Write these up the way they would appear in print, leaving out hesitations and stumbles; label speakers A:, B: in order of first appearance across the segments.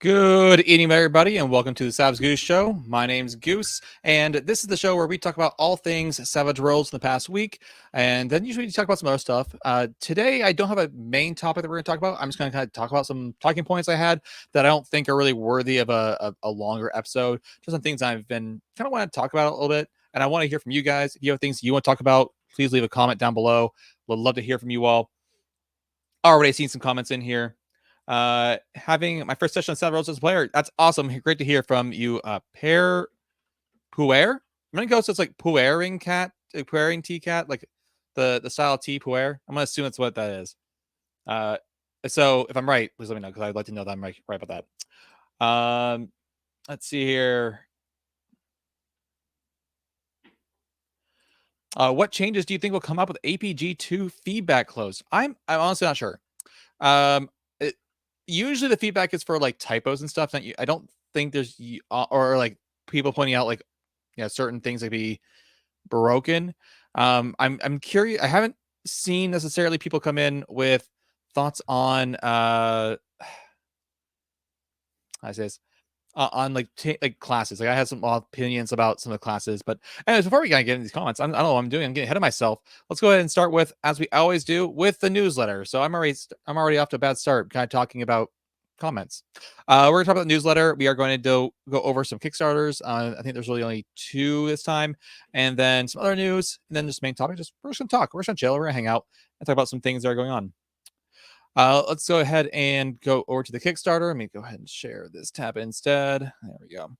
A: Good evening, everybody, and welcome to the Savage Goose Show. My name's Goose, and this is the show where we talk about all things Savage Worlds in the past week, and then usually we talk about some other stuff. Today, I don't have a main topic that we're going to talk about. I'm just going to kind of talk about some talking points I had that I don't think are really worthy of a longer episode. Just some things I've been kind of want to talk about a little bit, and I want to hear from you guys. If you have things you want to talk about, please leave a comment down below. Would love to hear from you all. Already seen some comments in here. Having my first session on Savage Worlds as a player. That's awesome. Great to hear from you. Puer. I'm gonna go so it's like puering tea cat, like the style of tea puer. I'm gonna assume that's what that is. So if I'm right, please let me know because I'd like to know that I'm right about that. Let's see here. What changes do you think will come up with APG2 feedback close? I'm honestly not sure. Usually the feedback is for like typos and stuff. I don't think there's or like people pointing out like certain things that be broken. I'm curious. I haven't seen necessarily people come in with thoughts on I say this on like classes. Like I had some opinions about some of the classes, but anyways, before we get into these comments, I don't know what I'm doing. I'm getting ahead of myself. Let's go ahead and start with, as we always do, with the newsletter. So I'm already off to a bad start, kind of talking about comments. We're gonna talk about the newsletter. We are going to go over some Kickstarters. I think there's really only 2 this time, and then some other news, and then just main topic. We're just gonna talk. We're just gonna chill. We're gonna hang out and talk about some things that are going on. Let's go ahead and go over to the Kickstarter. Let me go ahead and share this tab instead. There we go. All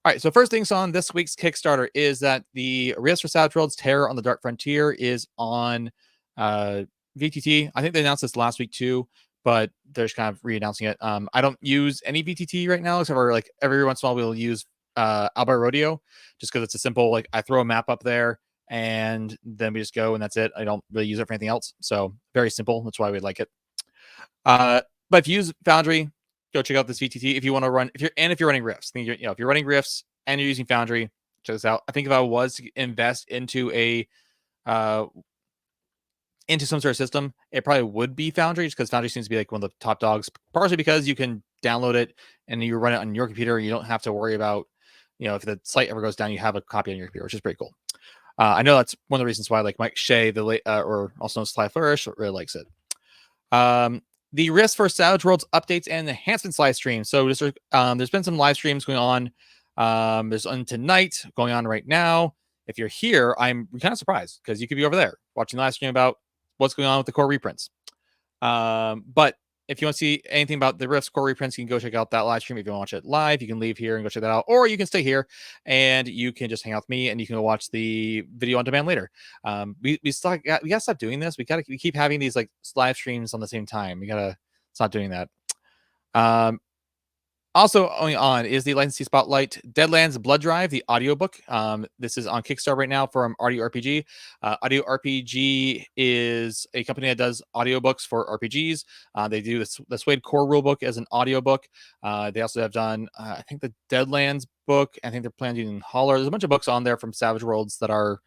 A: right, so first things on this week's Kickstarter is that the Rifts for Savage Worlds Terror on the Dark Frontier is on VTT. I think they announced this last week too, but they're just kind of re-announcing it. I don't use any VTT right now, except for like every once in a while we'll use Albert Rodeo, just because it's a simple, like I throw a map up there and then we just go and that's it. I don't really use it for anything else. So very simple. That's why we like it. But if you use Foundry, go check out this VTT. If you want to run, if you're running Rifts, if you're running Rifts and you're using Foundry, check this out. I think if I was to invest into into some sort of system, it probably would be Foundry, just because Foundry seems to be like one of the top dogs, partially because you can download it and you run it on your computer. You don't have to worry about, if the site ever goes down, you have a copy on your computer, which is pretty cool. I know that's one of the reasons why like Mike Shea, or also known as Sly Flourish, really likes it. The Rifts for Savage Worlds updates and enhancements live stream. So there's been some live streams going on. There's one tonight going on right now. If you're here, I'm kind of surprised because you could be over there watching the live stream about what's going on with the core reprints. But if you want to see anything about the Rifts core reprints, you can go check out that live stream. If you want to watch it live, you can leave here and go check that out, or you can stay here and you can just hang out with me and you can go watch the video on demand later. We gotta stop doing this. We keep having these like live streams on the same time. We gotta stop doing that. Also going on is the Licensee Spotlight Deadlands Blood Drive, the audiobook. This is on Kickstarter right now from Audio RPG. Audio RPG is a company that does audiobooks for RPGs. They do the Suede Core Rulebook as an audiobook. They also have done, I think, the Deadlands book. I think they're planning on Holler. There's a bunch of books on there from Savage Worlds that are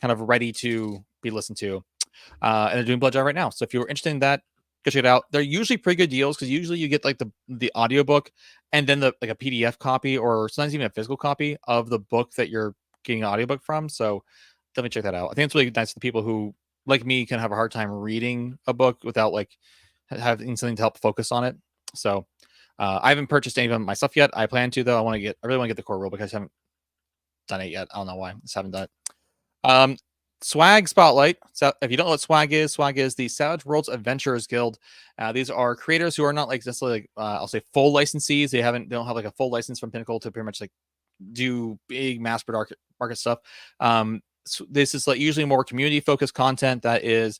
A: kind of ready to be listened to. And they're doing Blood Drive right now. So if you're interested in that, go check it out. They're usually pretty good deals because usually you get like the audiobook and then like a PDF copy or sometimes even a physical copy of the book that you're getting an audiobook from. So definitely check that out. I think it's really nice for people who, like me, can have a hard time reading a book without like having something to help focus on it. So I haven't purchased any of them myself yet. I plan to, though. I really want to get the core rule because I haven't done it yet. I don't know why. I just haven't done it. Swag Spotlight. So if you don't know what Swag is the Savage Worlds Adventurers Guild. These are creators who are not like necessarily like, I'll say full licensees. They don't have like a full license from Pinnacle to pretty much like do big mass market stuff. So this is like usually more community focused content that is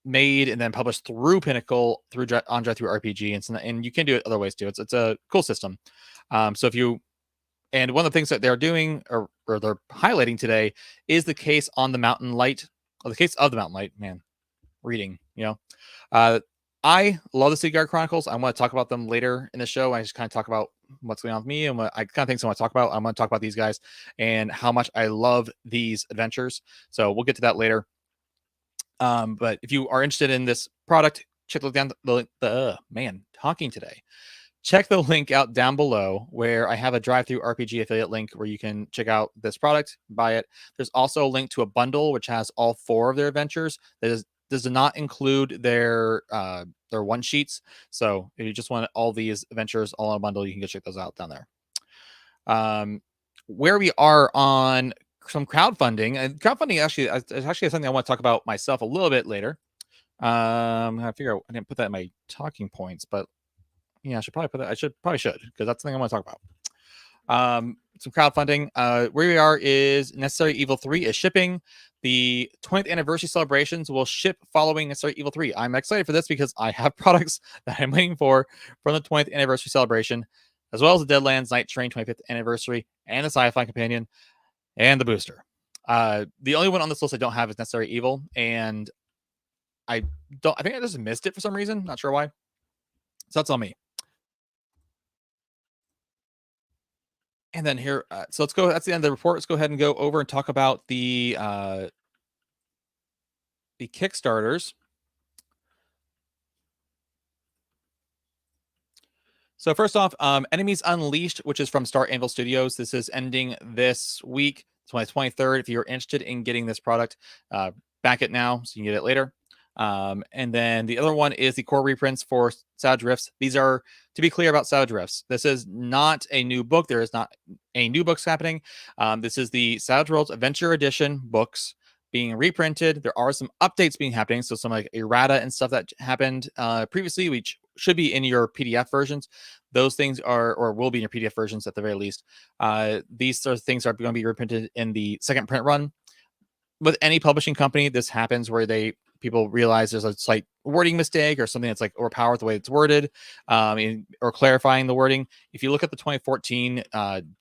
A: made and then published through Pinnacle through on-drive through RPG, and you can do it other ways too. It's a cool system. So if you And one of the things that they're doing or they're highlighting today is the case on the Mountain Light, or the case of the Mountain Light. Man, reading, I love the City Guard Chronicles. I want to talk about them later in the show. I just kind of talk about what's going on with me and what I kind of things I want to talk about. I want to talk about these guys and how much I love these adventures. So we'll get to that later. But if you are interested in this product, check down talking today. check the link out down below where I have a drive-through RPG affiliate link where you can check out this product, buy it. There's also a link to a bundle which has all 4 of their adventures. That does not include their one sheets. So if you just want all these adventures all in a bundle, you can go check those out down there. Where we are on some crowdfunding, and crowdfunding actually is actually something I want to talk about myself a little bit later. I figure I didn't put that in my talking points, but yeah, I should probably put that. I should because that's the thing I want to talk about. Some crowdfunding. Where we are is Necessary Evil 3 is shipping. The 20th anniversary celebrations will ship following Necessary Evil 3. I'm excited for this because I have products that I'm waiting for from the 20th anniversary celebration, as well as the Deadlands Night Train 25th anniversary and the Sci-Fi Companion and the booster. The only one on this list I don't have is Necessary Evil, and I think I just missed it for some reason. Not sure why. So that's on me. And then here, so let's go. That's the end of the report. Let's go ahead and go over and talk about the Kickstarters. So first off, Enemies Unleashed, which is from Star Anvil Studios. This is ending this week, 23rd. If you're interested in getting this product, back it now so you can get it later. And then the other one is the core reprints for Savage Rifts. These are, to be clear about Savage Rifts, this is not a new book. There is not a new books happening. This is the Savage Worlds Adventure Edition books being reprinted. There are some updates being happening. So some like errata and stuff that happened previously, which should be in your PDF versions. Those things are, or will be in your PDF versions at the very least. These sort of things are going to be reprinted in the second print run. With any publishing company, this happens where people realize there's a slight wording mistake or something that's like overpowered the way it's worded, or clarifying the wording. If you look at the 2014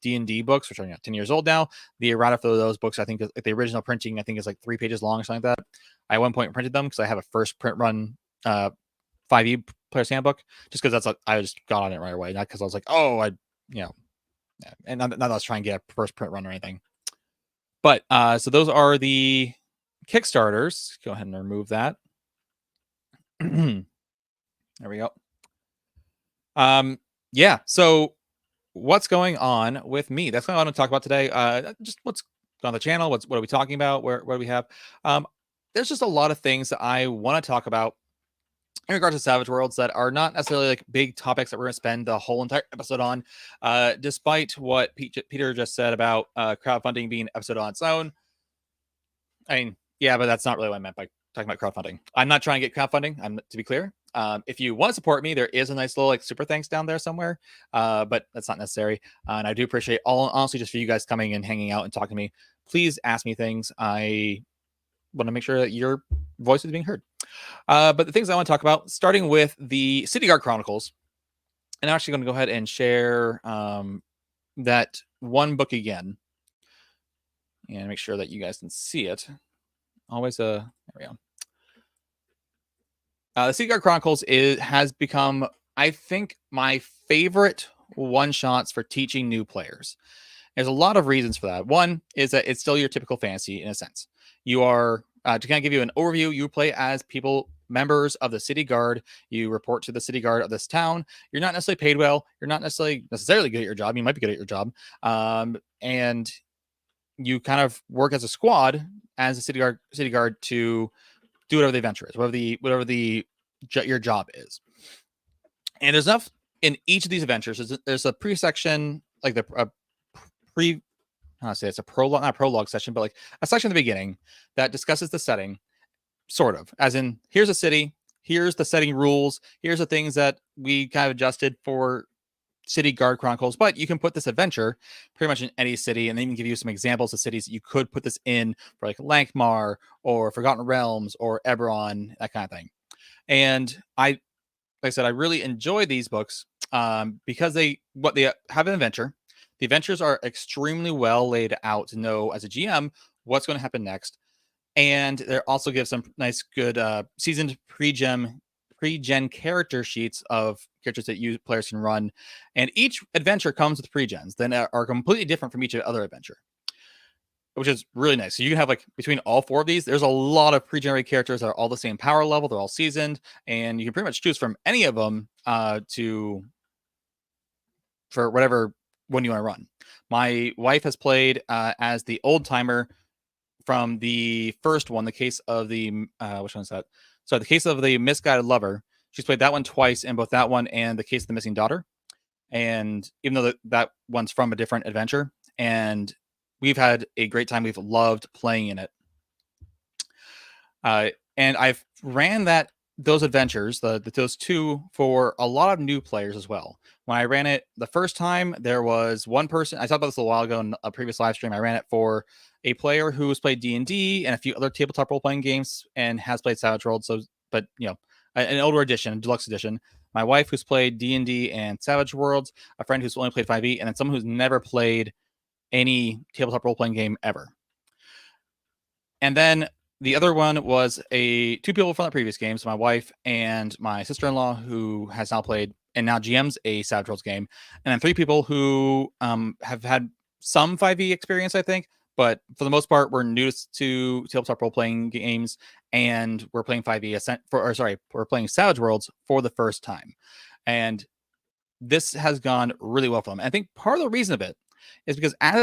A: D&D books, which are 10 years old now, the errata for those books, I think, like the original printing, I think is like 3 pages long or something like that. I at one point printed them because I have a first print run 5e Player's Handbook, just because I just got on it right away, not because I was like, and not that I was trying to get a first print run or anything. But so those are the Kickstarters. Go ahead and remove that. There we go. Yeah. So what's going on with me? That's what I want to talk about today. Just what's on the channel. What are we talking about? What do we have? There's just a lot of things that I want to talk about in regards to Savage Worlds that are not necessarily like big topics that we're going to spend the whole entire episode on, despite what Peter just said about crowdfunding being an episode on its own. I mean, yeah, but that's not really what I meant by talking about crowdfunding. I'm not trying to get crowdfunding, to be clear. If you want to support me, there is a nice little like super thanks down there somewhere, but that's not necessary. And I do appreciate honestly, just for you guys coming and hanging out and talking to me. Please ask me things. I want to make sure that your voice is being heard. But the things I want to talk about, starting with the City Guard Chronicles, and I'm actually going to go ahead and share that one book again and make sure that you guys can see it. Always there we go. The City Guard Chronicles has become, I think, my favorite one-shots for teaching new players. There's a lot of reasons for that. One is that it's still your typical fantasy in a sense. You are, to kind of give you an overview, you play as members of the City Guard. You report to the City Guard of this town. You're not necessarily paid well. You're not necessarily good at your job. You might be good at your job. And you kind of work as a squad as a City Guard to do whatever the adventure is, whatever your job is. And there's enough in each of these adventures. There's a pre-section, like it's a prologue, not a prologue session, but like a section in the beginning that discusses the setting, sort of, as in, here's a city, here's the setting rules, here's the things that we kind of adjusted for City Guard Chronicles, but you can put this adventure pretty much in any city, and they even give you some examples of cities you could put this in for, like Lankmar or Forgotten Realms or Eberron, that kind of thing. And like I said, I really enjoy these books because they have an adventure. The adventures are extremely well laid out to know as a GM what's going to happen next. And they also give some nice, good seasoned pre-gen character sheets of characters that players can run. And each adventure comes with pre-gens that are completely different from each other adventure, which is really nice. So you can have, like, between all 4 of these, there's a lot of pre-generated characters that are all the same power level. They're all seasoned, and you can pretty much choose from any of them to for whatever one you want to run. My wife has played as the old timer from the first one, the case of the which one is that? So the case of the misguided lover. She's played that one twice, in both that one and the case of the missing daughter. And even though that one's from a different adventure, and we've had a great time. We've loved playing in it. And I've ran those adventures, those two, for a lot of new players as well. When I ran it the first time, there was one person. I talked about this a little while ago in a previous live stream. I ran it for a player who has played D&D and a few other tabletop role-playing games and has played Savage Worlds. So, but an older edition, deluxe edition. My wife, who's played D&D and Savage Worlds, a friend who's only played 5e, and then someone who's never played any tabletop role-playing game ever. And then the other one was two people from the previous games, my wife and my sister-in-law, who has now played and now GMs a Savage Worlds game, and then 3 people who have had some 5e experience, I think, but for the most part, we're new to tabletop role-playing games, and we're playing 5e we're playing Savage Worlds for the first time, and this has gone really well for them. And I think part of the reason of it is because in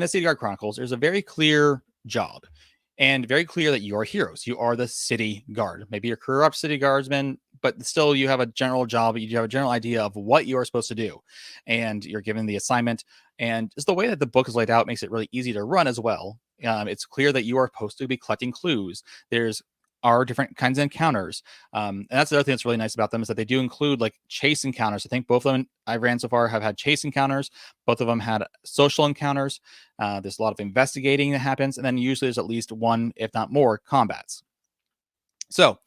A: the City Guard Chronicles, there's a very clear job. And very clear that you are heroes. You are the city guard. Maybe you're career up city guardsmen, but still you have a general job. You have a general idea of what you are supposed to do. And you're given the assignment. And just the way that the book is laid out makes it really easy to run as well. It's clear that you are supposed to be collecting clues. There's are different kinds of encounters. And that's the other thing that's really nice about them, is that they do include like chase encounters. I think both of them I ran so far have had chase encounters. Both of them had social encounters. There's a lot of investigating that happens. And then usually there's at least one, if not more, combats. So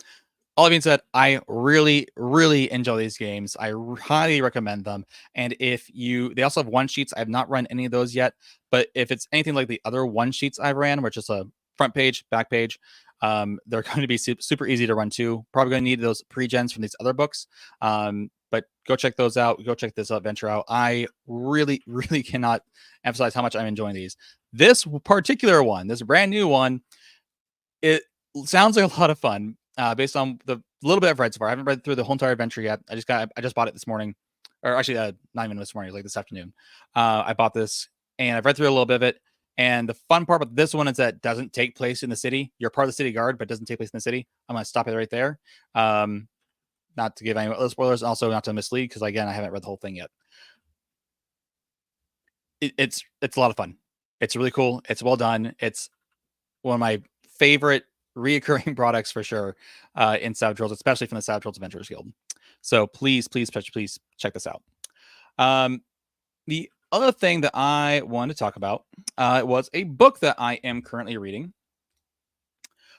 A: all that being said, I really, really enjoy these games. I highly recommend them. And they also have one sheets. I have not run any of those yet, but if it's anything like the other one sheets I've ran, which is a front page, back page, they're going to be super easy to run too. Probably going to need those pre-gens from these other books. But go check those out. Go check this adventure out. I really, really cannot emphasize how much I'm enjoying these. This particular one, this brand new one, it sounds like a lot of fun. Based on the little bit I've read so far. I haven't read through the whole entire adventure yet. I just bought it this morning, or actually not even this morning, like this afternoon. I bought this and I've read through a little bit of it. And the fun part about this one is that it doesn't take place in the city. You're part of the city guard, but it doesn't take place in the city. I'm going to stop it right there. Not to give any other spoilers, also not to mislead, because again, I haven't read the whole thing yet. It's a lot of fun. It's really cool. It's well done. It's one of my favorite reoccurring products for sure in Savage Worlds, especially from the Savage Worlds Adventurers Guild. So please check this out. The other thing that I wanted to talk about was a book that I am currently reading.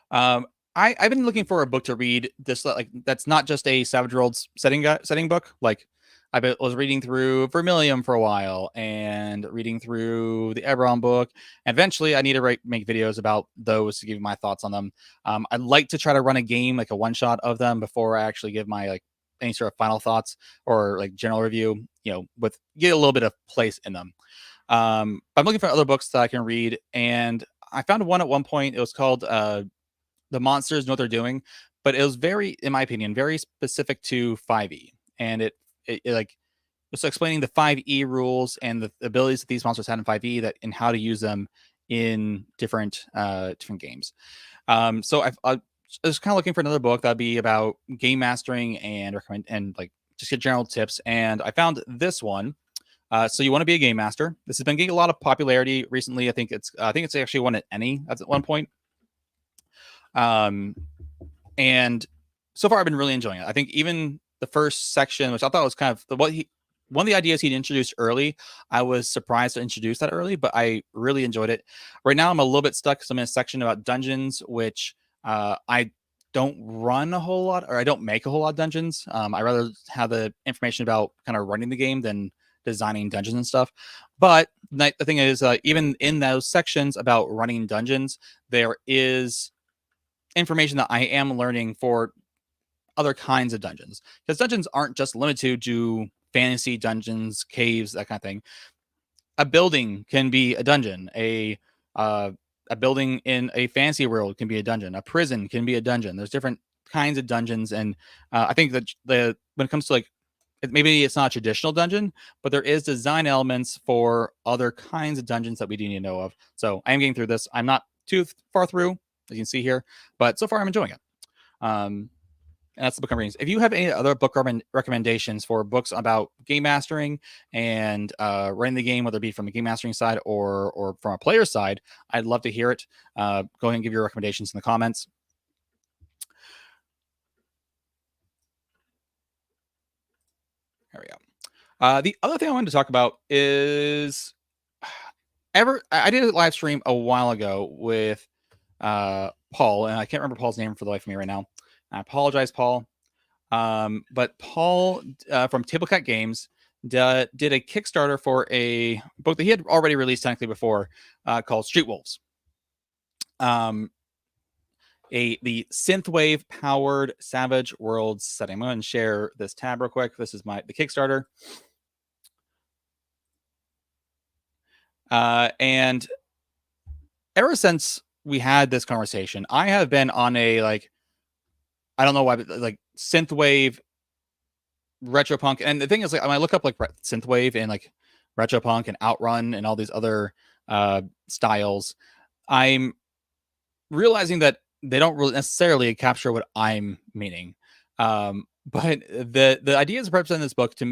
A: I've been looking for a book to read that's not just a Savage Worlds setting book. Like I was reading through Vermilion for a while and reading through the Eberron book. And eventually, I need to make videos about those to give my thoughts on them. I'd like to try to run a game, like a one shot of them, before I actually give my any sort of final thoughts or general review. Get a little bit of place in them. I'm looking for other books that I can read, and I found one at one point. It was called "The Monsters Know What They're Doing," but it was in my opinion, very specific to 5e, and it was explaining the 5e rules and the abilities that these monsters had in 5e and how to use them in different games. So I was kind of looking for another book that'd be about game mastering and just get general tips. And I found this one. So you want to be a game master. This has been getting a lot of popularity recently. I think it's actually won at ENnie at one point. And so far I've been really enjoying it. I think even the first section, which I thought was kind of one of the ideas he'd introduced early, I was surprised to introduce that early, but I really enjoyed it. Right now I'm a little bit stuck because I'm in a section about dungeons, which I don't run a whole lot, or I don't make a whole lot of dungeons. I rather have the information about kind of running the game than designing dungeons and stuff. But the thing is, even in those sections about running dungeons, there is information that I am learning for other kinds of dungeons, because dungeons aren't just limited to fantasy dungeons, caves, that kind of thing. A building can be a dungeon. A building in a fantasy world can be a dungeon. A prison can be a dungeon. There's different kinds of dungeons, and I think that when it comes to maybe it's not a traditional dungeon, but there is design elements for other kinds of dungeons that we do need to know of. So I am getting through this. I'm not too far through, as you can see here, but so far I'm enjoying it. And that's the book I'm reading. If you have any other book recommendations for books about game mastering and running the game, whether it be from a game mastering side or from a player side, I'd love to hear it. Go ahead and give your recommendations in the comments. There we go. The other thing I wanted to talk about is I did a live stream a while ago with Paul, and I can't remember Paul's name for the life of me right now. I apologize, Paul. But Paul from Tablecat Games did a Kickstarter for a book that he had already released technically before, called Street Wolves. The synthwave powered Savage Worlds setting. I'm going to share this tab real quick. This is the Kickstarter. And ever since we had this conversation, I have been on a I don't know why, but synthwave retropunk. And the thing is, when I look up synthwave and retropunk and outrun and all these other styles, I'm realizing that they don't really necessarily capture what I'm meaning. But the ideas represented in this book to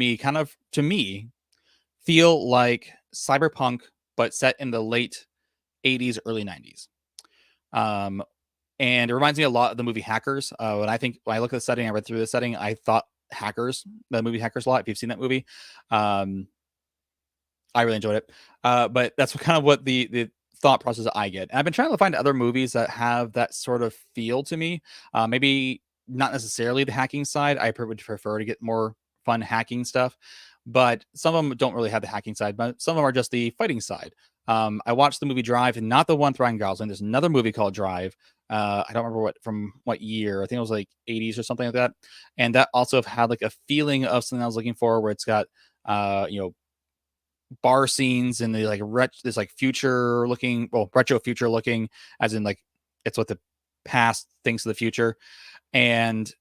A: me feel like cyberpunk, but set in the late 80s, early 90s. And it reminds me a lot of the movie Hackers. When I look at the setting, I read through the setting, I thought the movie Hackers a lot. If you've seen that movie, I really enjoyed it. But that's kind of what the thought process I get. And I've been trying to find other movies that have that sort of feel to me. Maybe not necessarily the hacking side. I would prefer to get more fun hacking stuff. But some of them don't really have the hacking side, but some of them are just the fighting side. I watched the movie Drive, and not the one with Ryan Gosling. There's another movie called Drive. I don't remember what year. I think it was 80s or something like that. And that also had a feeling of something I was looking for, where it's got bar scenes and this future looking, retro future looking, as in it's what the past thinks of the future. And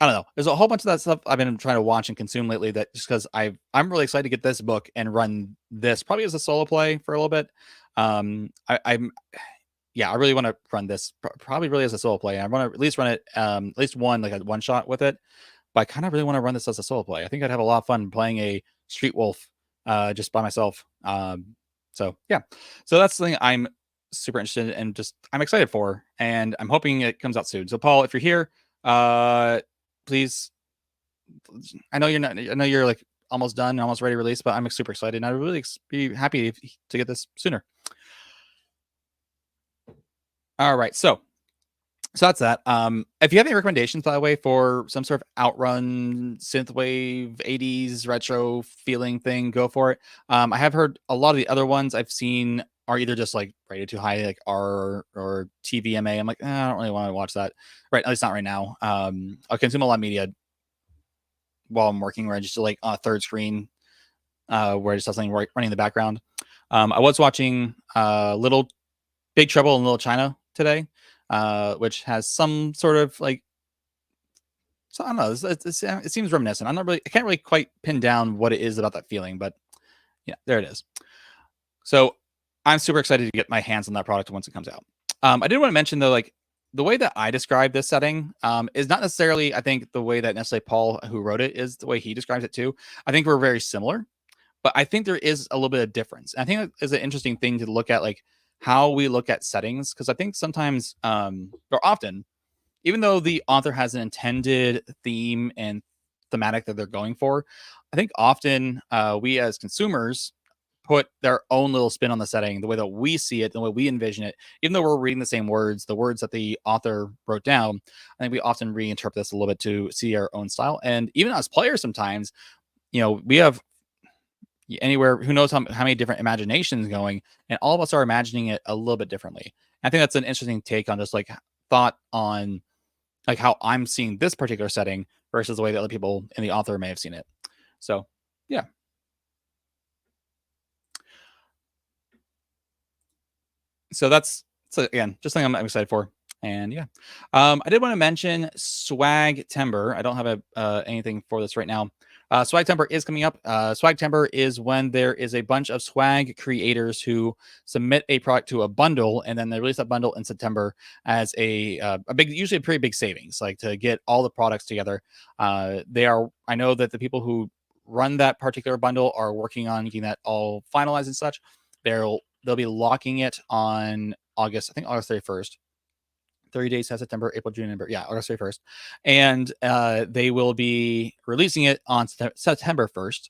A: I don't know. There's a whole bunch of that stuff I've been trying to watch and consume lately, that just because I'm really excited to get this book and run this probably as a solo play for a little bit. I really want to run this probably really as a solo play. I want to at least run it at least a one shot with it, but I kind of really want to run this as a solo play. I think I'd have a lot of fun playing a Street Wolf just by myself. So that's something I'm super interested in and just I'm excited for, and I'm hoping it comes out soon. So Paul, if you're here, please, I know you're almost done, almost ready to release, but I'm super excited, and I'd really be happy to get this sooner. All right, so that's that. If you have any recommendations, by the way, for some sort of outrun synthwave 80s retro feeling thing, go for it. I have heard a lot of the other ones I've seen are either just rated too high, R or TVMA. I'm I don't really want to watch that. Right, at least not right now. I consume a lot of media while I'm working, where I just on a third screen, where I just have something running in the background. I was watching Big Trouble in Little China today, which has some sort of so I don't know. It seems reminiscent. I can't really quite pin down what it is about that feeling, but yeah, there it is. So I'm super excited to get my hands on that product once it comes out. I did want to mention though, the way that I describe this setting is not necessarily, I think, the way that necessarily Paul, who wrote it, is the way he describes it too. I think we're very similar, but I think there is a little bit of difference. And I think it is an interesting thing to look at, how we look at settings, because I think sometimes, or often, even though the author has an intended theme and thematic that they're going for, I think often we as consumers put their own little spin on the setting, the way that we see it, the way we envision it. Even though we're reading the same words, the words that the author wrote down, I think we often reinterpret this a little bit to see our own style. And even as players, sometimes, we have anywhere, who knows how many different imaginations going, and all of us are imagining it a little bit differently. I think that's an interesting take on just thought on how I'm seeing this particular setting versus the way that other people and the author may have seen it. So yeah. So again, just something I'm excited for. And yeah, I did want to mention Swag Timber. I don't have anything for this right now, Swagtember is coming up. Swagtember is when there is a bunch of swag creators who submit a product to a bundle, and then they release that bundle in September as a big, usually a pretty big savings, like to get all the products together. I know that the people who run that particular bundle are working on getting that all finalized and such. They'll be locking it on August, I think August 31st. 30 days has September, April, June, November. Yeah, August 31st. And they will be releasing it on September 1st.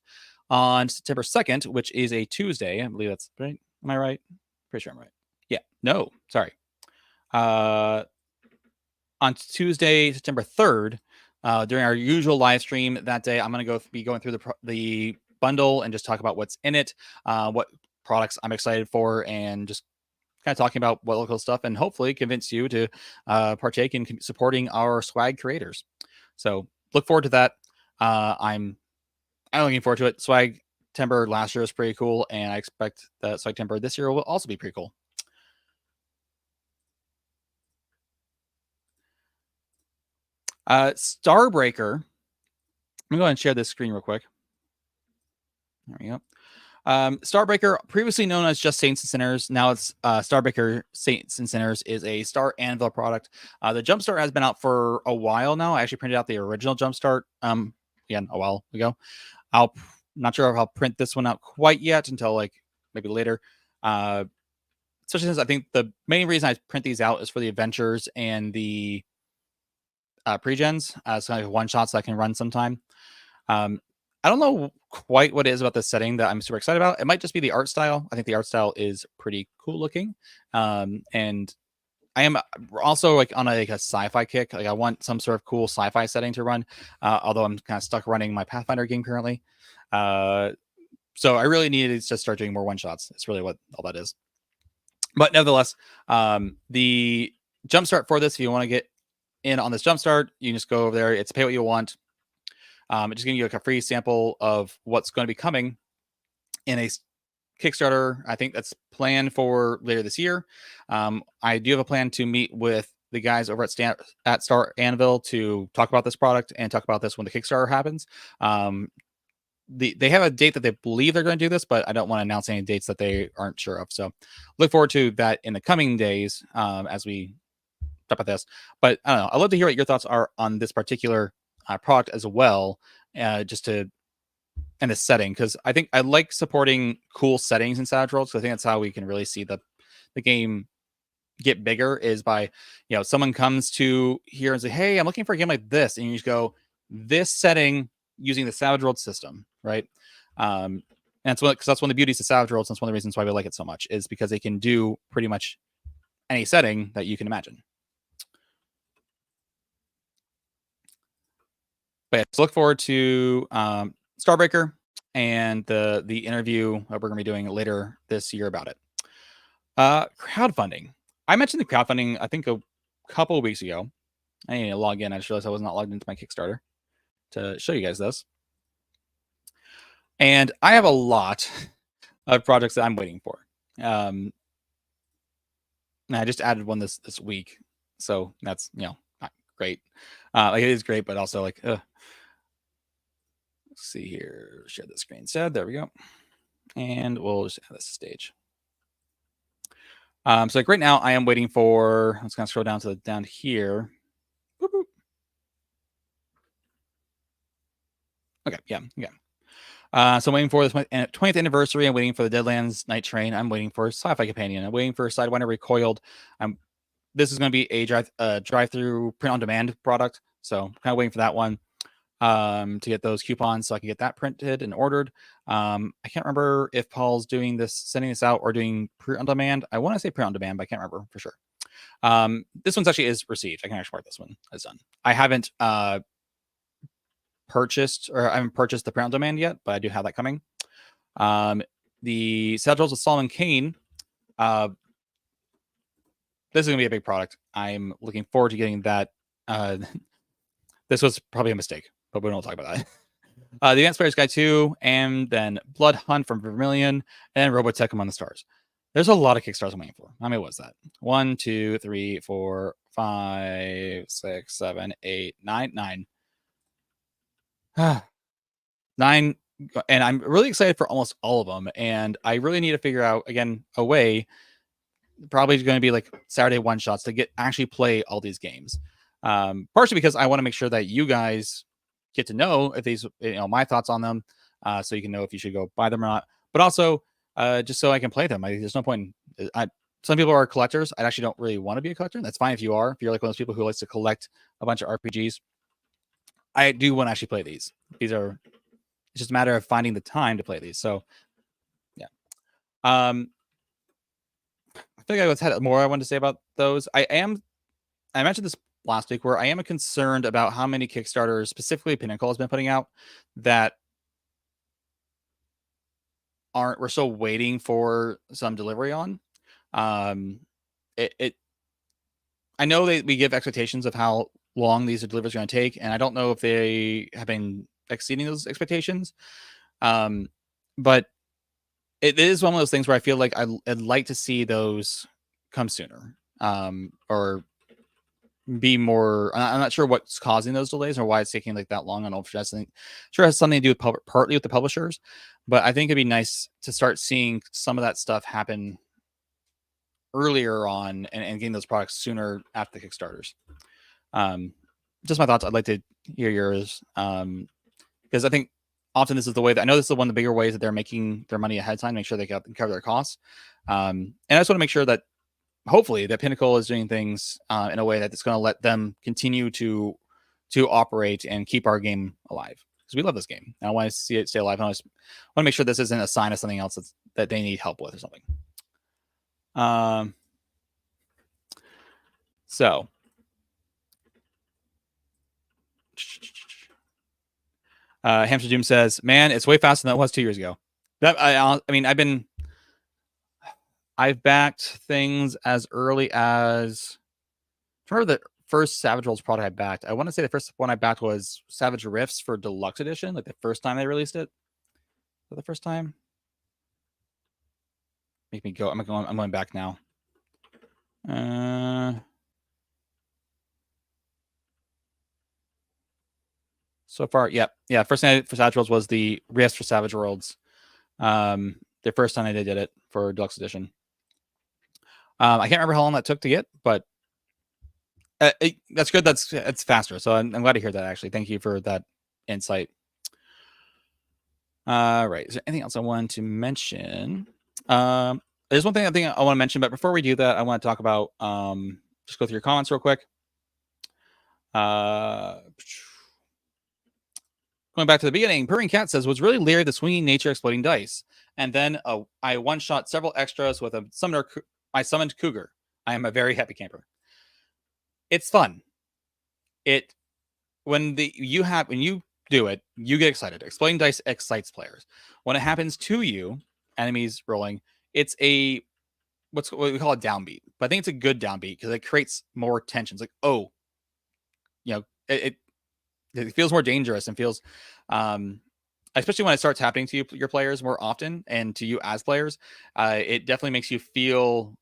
A: On September 2nd, which is a Tuesday, I believe that's right. Am I right? Pretty sure I'm right. Yeah. No, sorry. On Tuesday, September 3rd, during our usual live stream that day, I'm going to be going through the bundle and just talk about what's in it, what products I'm excited for, and just kind of talking about what local stuff, and hopefully convince you to partake in supporting our swag creators. So look forward to that. I'm looking forward to it. Swag Timber last year was pretty cool, and I expect that Swag Timber this year will also be pretty cool. Starbreaker. I'm gonna go ahead and share this screen real quick. There we go. Starbreaker, previously known as just Saints and Sinners, now it's Starbreaker Saints and Sinners, is a Star Anvil product. The Jumpstart has been out for a while now. I actually printed out the original Jumpstart again a while ago. Not sure if I'll print this one out quite yet until like maybe later. Especially since I think the main reason I print these out is for the adventures and the pre-gens. So kind of one shots I can run sometime. I don't know quite what it is about this setting that I'm super excited about. It might just be the art style. I think the art style is pretty cool looking. And I am also like on a sci-fi kick. Like I want some sort of cool sci-fi setting to run. Although I'm kind of stuck running my Pathfinder game currently. So I really needed to start doing more one shots. It's really what all that is. But nevertheless, the jumpstart for this, if you want to get in on this jumpstart, you can just go over there. It's pay what you want. It's just giving you like a free sample of what's going to be coming in a Kickstarter. I think that's planned for later this year. I do have a plan to meet with the guys over at Star Anvil to talk about this product and talk about this when the Kickstarter happens. They have a date that they believe they're going to do this, but I don't want to announce any dates that they aren't sure of. So look forward to that in the coming days as we talk about this. But I don't know. I'd love to hear what your thoughts are on this particular product as well, just to in this setting, because I think I like supporting cool settings in Savage Worlds. So I think that's how we can really see the game get bigger, is by someone comes to here and say, hey, I'm looking for a game like this, and you just go this setting using the Savage Worlds system, right? And that's one of the beauties of Savage Worlds, and that's one of the reasons why we like it so much, is because they can do pretty much any setting that you can imagine. But yeah, so look forward to Starbreaker and the interview that we're going to be doing later this year about it. Crowdfunding. I mentioned the crowdfunding, I think, a couple of weeks ago. I need to log in. I just realized I was not logged into my Kickstarter to show you guys this. And I have a lot of projects that I'm waiting for. And I just added one this week. So that's, not great. Like it is great, but also like, let's see here. Share the screen instead. There we go. And we'll just add this stage. So like right now I am waiting for, let's kind of scroll down here. Boop, boop. Okay. Yeah. So I'm waiting for this 20th anniversary. I'm waiting for the Deadlands Night Train. I'm waiting for Sci-Fi Companion. I'm waiting for Sidewinder Recoiled. This is going to be a drive-through print-on-demand product. So I'm kind of waiting for that one to get those coupons so I can get that printed and ordered. I can't remember if Paul's sending this out or doing print-on-demand. I want to say print-on-demand, but I can't remember for sure. This one's actually is received. I can actually mark this one as done. I haven't purchased the print-on-demand yet, but I do have that coming. The Savage Worlds with Solomon Kane. This is going to be a big product. I'm looking forward to getting that. This was probably a mistake, but we don't talk about that. The Advanced Player's Guide 2, and then Blood Hunt from Vermilion, and Robotech Among the Stars. There's a lot of Kickstarters I'm waiting for. How many was that? 1, 2, 3, 4, 5, 6, 7, 8, 9. 9, and I'm really excited for almost all of them. And I really need to figure out again a way. Probably going to be like Saturday one shots to get actually play all these games. Partially because I want to make sure that you guys get to know if these, my thoughts on them, so you can know if you should go buy them or not. But also, just so I can play them. There's no point. Some people are collectors. I actually don't really want to be a collector. That's fine if you are. If you're like one of those people who likes to collect a bunch of RPGs, I do want to actually play these. It's just a matter of finding the time to play these. So, yeah. I think I had more I wanted to say about those. I mentioned this last week where I am concerned about how many Kickstarters, specifically Pinnacle, has been putting out that we're still waiting for some delivery on. I know we give expectations of how long these deliveries are going to take, and I don't know if they have been exceeding those expectations. But it is one of those things where I feel like I'd like to see those come sooner, or be more. I'm not sure what's causing those delays or why it's taking like that long. I don't know if it has something to do with partly with the publishers, but I think it'd be nice to start seeing some of that stuff happen earlier on and getting those products sooner after the Kickstarters. Just my thoughts. I'd like to hear yours, because I think often this is the way that I know this is one of the bigger ways that they're making their money ahead of time, make sure they can cover their costs. And I just want to make sure that hopefully that Pinnacle is doing things in a way that's going to let them continue to operate and keep our game alive, because we love this game. I want to see it stay alive. I want to make sure this isn't a sign of something else that they need help with or something. So Hamster Doom says, "Man, it's way faster than it was 2 years ago." I mean, I've backed things as early as, remember the first Savage Worlds product I backed. I want to say the first one I backed was Savage Rifts for Deluxe Edition, like the first time they released it. For the first time, make me go. I'm going back now. So far, yeah. First thing I did for Savage Worlds was the Rifts for Savage Worlds. The first time I did it for Deluxe Edition. I can't remember how long that took to get, but that's good. It's faster. So I'm glad to hear that, actually. Thank you for that insight. Right. Is there anything else I wanted to mention? There's one thing I think I want to mention, but before we do that, I want to talk about, just go through your comments real quick. Going back to the beginning, Purring Cat says, was really leery of the swinging nature exploding dice. And then I one-shot several extras with a summoner. I summoned Cougar. I am a very happy camper. It's fun. When you do it, you get excited. Exploding dice excites players. When it happens to you, enemies rolling, it's what we call a downbeat. But I think it's a good downbeat because it creates more tension. It's like, it feels more dangerous and feels, especially when it starts happening to your players more often and to you as players, it definitely makes you feel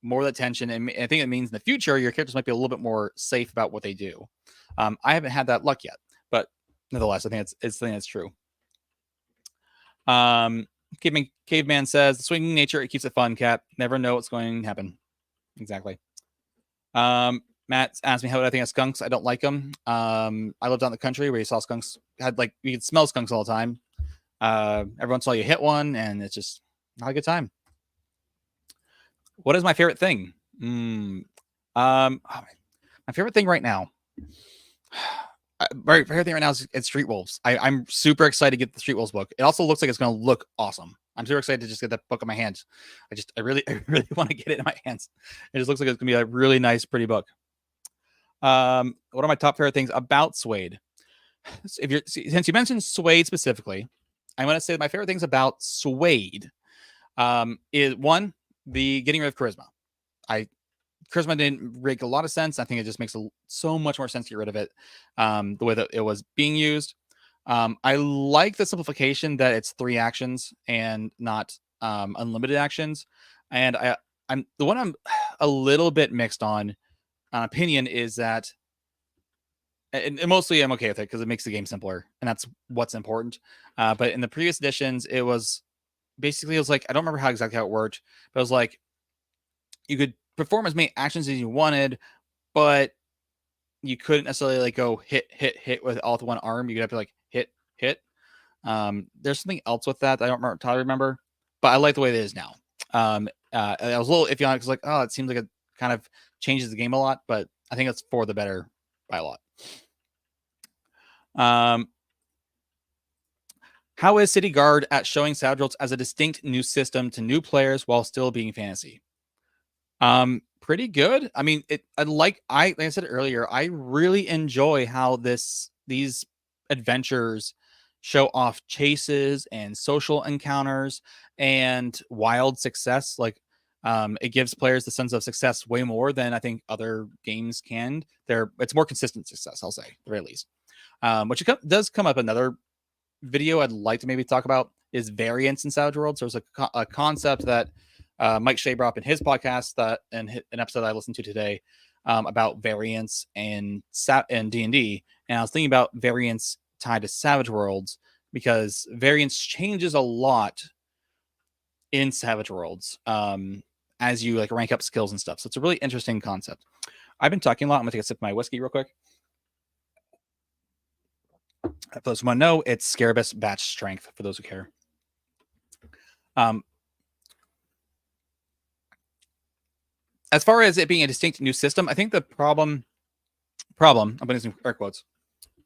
A: more of that tension. And I think it means in the future, your characters might be a little bit more safe about what they do. I haven't had that luck yet, but nevertheless, I think it's something that's true. Caveman says, the swinging nature, it keeps it fun, Cat. Never know what's going to happen. Exactly. Matt asked me how would I think of skunks. I don't like them. I lived out in the country where you saw skunks, you could smell skunks all the time. Every once in a while you hit one, and it's just not a good time. What is my favorite thing? My favorite thing right now. My favorite thing right now is Street Wolves. I'm super excited to get the Street Wolves book. It also looks like it's going to look awesome. I'm super excited to just get that book in my hands. I really want to get it in my hands. It just looks like it's going to be a really nice, pretty book. What are my top favorite things about Suede? Since you mentioned Suede specifically, I'm going to say my favorite things about Suede is, one, the getting rid of charisma. Charisma didn't make a lot of sense. I think it just makes so much more sense to get rid of it, the way that it was being used. I like the simplification that it's 3 actions and not unlimited actions. And I'm a little bit mixed on opinion is that and mostly I'm okay with it because it makes the game simpler, and that's what's important. But in the previous editions, it was basically, it was like, I don't remember exactly how it worked, but it was like you could perform as many actions as you wanted, but you couldn't necessarily like go hit with all with one arm. You could have to like hit. There's something else with that I don't remember, but I like the way it is now. I was a little iffy on it because like, oh, it seems like it kind of changes the game a lot, but I think it's for the better by a lot. How is City Guard at showing Savage Worlds as a distinct new system to new players while still being fantasy? Pretty good. I mean, like I said earlier, I really enjoy how these adventures show off chases and social encounters and wild success. Like, it gives players the sense of success way more than I think other games can. It's more consistent success, I'll say, at the very least. Which does come up another video I'd like to maybe talk about is variance in Savage Worlds. There's a concept that Mike Shea brought up in his podcast an episode I listened to today about variance and D&D, and I was thinking about variance tied to Savage Worlds because variance changes a lot in Savage Worlds as you like rank up skills and stuff. So it's a really interesting concept. I've been talking a lot. I'm gonna take a sip of my whiskey real quick. For those who want to know, it's Scarabus Batch Strength, for those who care. As far as it being a distinct new system, I think the problem, I'm putting some air quotes,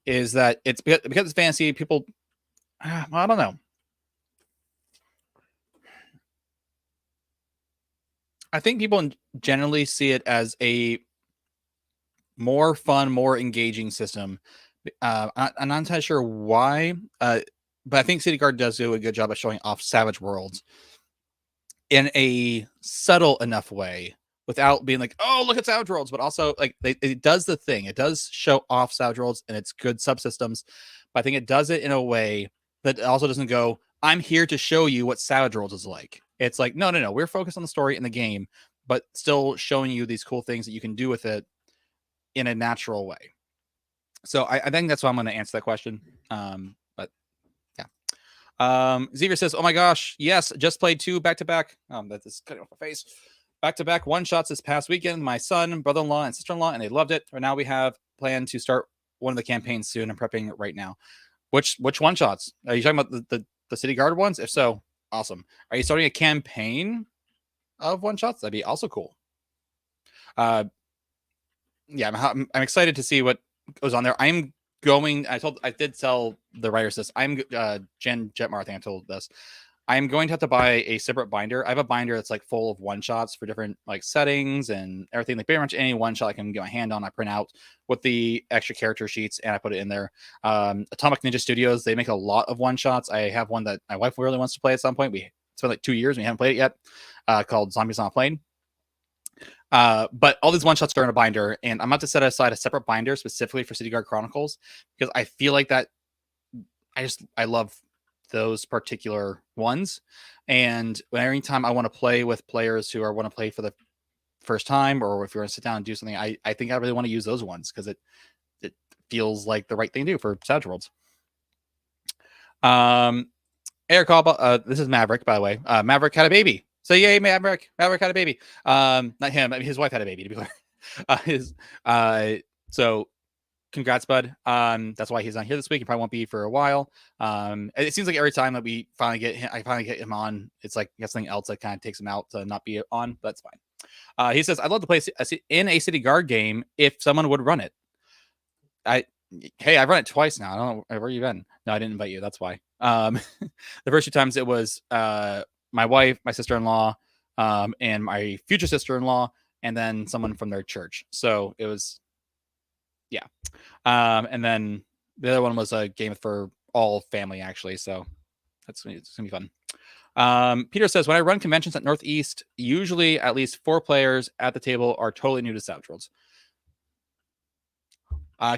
A: is that it's because it's fantasy, people, I don't know. I think people generally see it as a more fun, more engaging system. I'm not entirely sure why, but I think City Guard does do a good job of showing off Savage Worlds in a subtle enough way without being like, oh, look at Savage Worlds, but also like it does the thing. It does show off Savage Worlds and its good subsystems, but I think it does it in a way that also doesn't go, I'm here to show you what Savage Worlds is like. It's like, no. We're focused on the story in the game, but still showing you these cool things that you can do with it in a natural way. So I think that's why I'm going to answer that question. But yeah. Xavier says, oh my gosh, yes, just played 2 back-to-back. That is cutting off my face. Back-to-back one-shots this past weekend. My son, brother-in-law, and sister-in-law, and they loved it. Right now we have planned to start one of the campaigns soon. I'm prepping it right now. Which one-shots? Are you talking about the City Guard ones? If so, awesome. Are you starting a campaign of one-shots? That'd be also cool. Yeah, I'm excited to see what goes on there. I did tell the writers this. I'm Jen Jetmar, I think I told this. I'm going to have to buy a separate binder. I have a binder that's like full of one shots for different like settings and everything. Like pretty much any one shot I can get my hand on, I print out with the extra character sheets and I put it in there. Atomic Ninja Studios, they make a lot of one shots. I have one that my wife really wants to play at some point. It's been like 2 years. We haven't played it yet. Called Zombies on a Plane. But all these one shots are in a binder, and I'm about to set aside a separate binder specifically for City Guard Chronicles because I feel like that I love those particular ones. And every time I want to play with players who want to play for the first time, or if you're going to sit down and do something, I think I really want to use those ones because it feels like the right thing to do for Savage Worlds. Eric Alba, this is Maverick, by the way. Maverick had a baby. So yay, Maverick! Maverick had a baby. Not him. I mean, his wife had a baby. To be clear, so congrats, bud. That's why he's not here this week. He probably won't be for a while. It seems like every time that I finally get him on, it's like he has something else that kind of takes him out to not be on. But that's fine. He says, "I'd love to play in a City Guard game if someone would run it." I've run it twice now. I don't know where you been. No, I didn't invite you. That's why. The first 2 times it was my wife, my sister-in-law, and my future sister-in-law, and then someone from their church. So it was, yeah. And then the other one was a game for all family, actually. So it's gonna be fun. Peter says, when I run conventions at Northeast, usually at least 4 players at the table are totally new to Savage Worlds.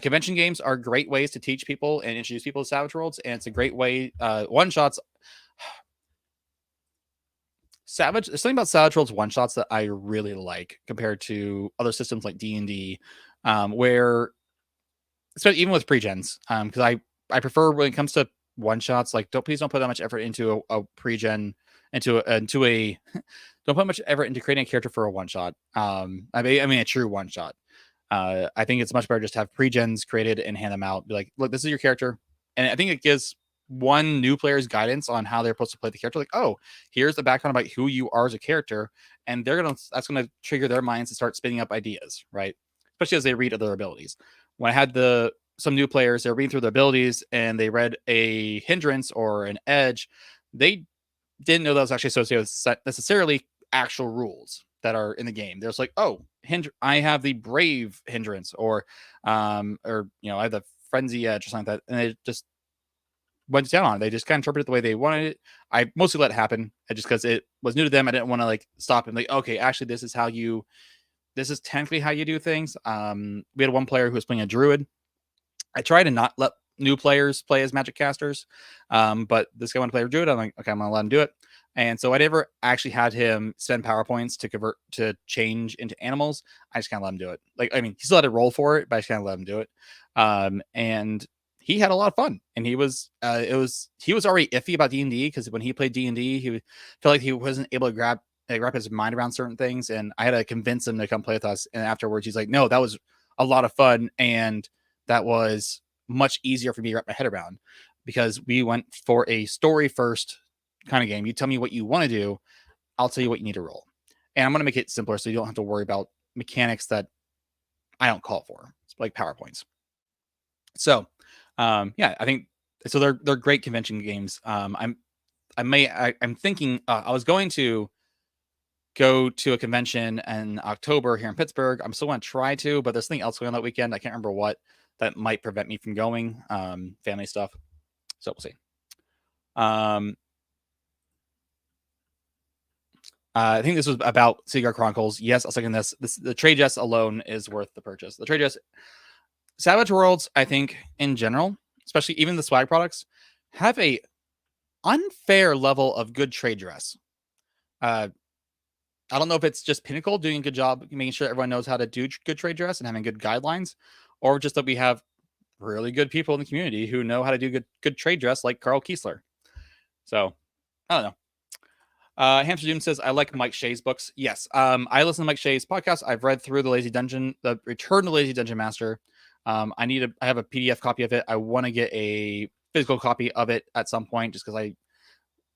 A: Convention games are great ways to teach people and introduce people to Savage Worlds, and it's a great way. One-shots. There's something about Savage Worlds one-shots that I really like compared to other systems like D&D, where especially even with pre-gens, because I prefer when it comes to one shots, like please don't put that much effort into a pre-gen into a don't put much effort into creating a character for a one shot. I mean a true one shot. I think it's much better just to have pre-gens created and hand them out. Be like, look, this is your character, and I think it gives one new player's guidance on how they're supposed to play the character. Like, oh, here's the background about who you are as a character, and that's gonna trigger their minds to start spinning up ideas, right? Especially as they read other abilities. When I had some new players, they're reading through their abilities and they read a hindrance or an edge, they didn't know that was actually associated with necessarily actual rules that are in the game. There's like, oh, I have the brave hindrance, or I have the frenzy edge or something like that, and it just went down on it. They just kind of interpreted it the way they wanted it. I mostly let it happen just because it was new to them. I didn't want to like stop and like, okay, actually, this is technically how you do things. We had one player who was playing a druid. I try to not let new players play as magic casters, but this guy wanted to play a druid. I'm like, okay, I'm gonna let him do it. And so I never actually had him spend power points to change into animals. I just kind of let him do it. Like, I mean, he still had to roll for it, but I just kind of let him do it. And he had a lot of fun. And he was already iffy about D&D because when he played D&D, he felt like he wasn't able to wrap his mind around certain things. And I had to convince him to come play with us. And afterwards, he's like, no, that was a lot of fun. And that was much easier for me to wrap my head around because we went for a story first kind of game. You tell me what you want to do, I'll tell you what you need to roll. And I'm going to make it simpler so you don't have to worry about mechanics that I don't call for, like PowerPoints. So, I think so. They're great convention games. I'm thinking I was going to go to a convention in October here in Pittsburgh. I'm still going to try to, but there's something else going on that weekend. I can't remember what that might prevent me from going. Family stuff. So we'll see. I think this was about Cigar Chronicles. Yes, I'll second this. The trade dress alone is worth the purchase. The trade dress, Savage Worlds, I think in general, especially even the swag products, have a unfair level of good trade dress. I don't know if it's just Pinnacle doing a good job making sure everyone knows how to do good trade dress and having good guidelines, or just that we have really good people in the community who know how to do good trade dress, like Carl Kiesler. So I don't know. Hamster Doom says, I like Mike Shea's books. Yes. I listen to Mike Shea's podcast. I've read through the Return to Lazy Dungeon Master. I have a PDF copy of it. I want to get a physical copy of it at some point just because I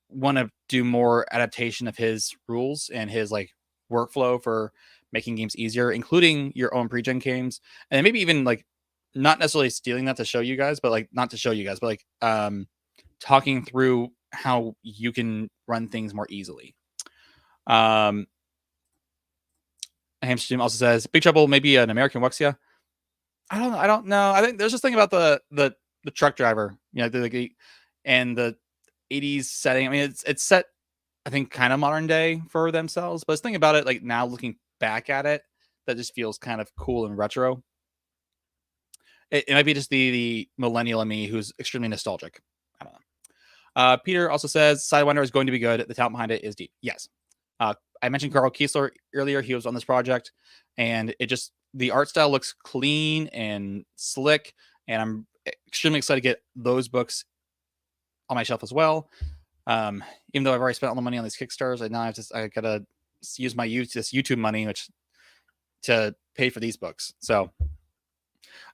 A: want to do more adaptation of his rules and his like workflow for making games easier, including your own pre-gen games. And maybe even like not necessarily stealing that to show you guys, but like not to show you guys, but like talking through how you can run things more easily. Hamster also says Big Trouble maybe an American Wuxia. I don't know. I think there's this thing about the truck driver, and the 80s setting. I mean, it's set, I think, kind of modern day for themselves, but this thing about it, like now looking back at it, that just feels kind of cool and retro. It might be just the millennial in me who's extremely nostalgic. I don't know. Peter also says Sidewinder is going to be good. The talent behind it is deep. Yes. I mentioned Carl Kiesler earlier. He was on this project, and the art style looks clean and slick, and I'm extremely excited to get those books on my shelf as well. Even though I've already spent all the money on these Kickstarters, I gotta use this YouTube money, to pay for these books. So